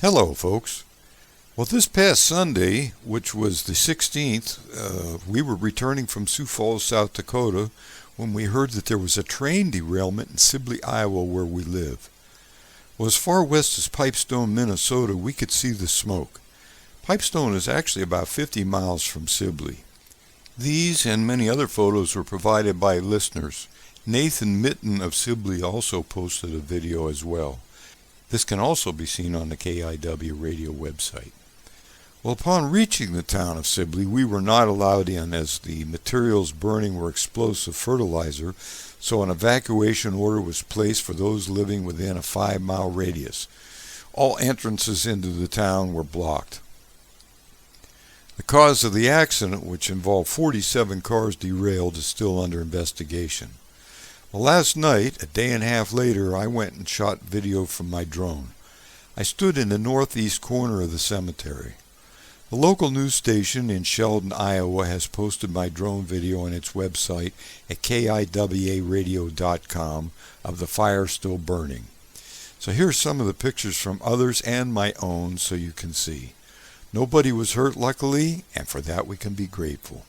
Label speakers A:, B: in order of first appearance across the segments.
A: Hello, folks. Well, this past Sunday, which was the 16th, we were returning from Sioux Falls, South Dakota, when we heard that there was a train derailment in Sibley, Iowa, where we live. Well, as far west as Pipestone, Minnesota, we could see the smoke. Pipestone is actually about 50 miles from Sibley. These and many other photos were provided by listeners. Nathan Mitten of Sibley also posted a video as well. This can also be seen on the KIW radio website. Well, upon reaching the town of Sibley, we were not allowed in as the materials burning were explosive fertilizer, so an evacuation order was placed for those living within a 5-mile radius. All entrances into the town were blocked. The cause of the accident, which involved 47 cars derailed, is still under investigation. Well, last night, a day and a half later, I went and shot video from my drone. I stood in the northeast corner of the cemetery. The local news station in Sheldon, Iowa has posted my drone video on its website at kiwaradio.com of the fire still burning. So here's some of the pictures from others and my own so you can see. Nobody was hurt, luckily, and for that we can be grateful.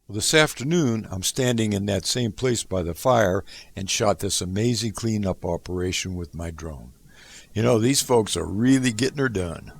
A: Well, this afternoon, I'm standing in that same place by the fire and shot this amazing cleanup operation with my drone. You know, these folks are really getting her done.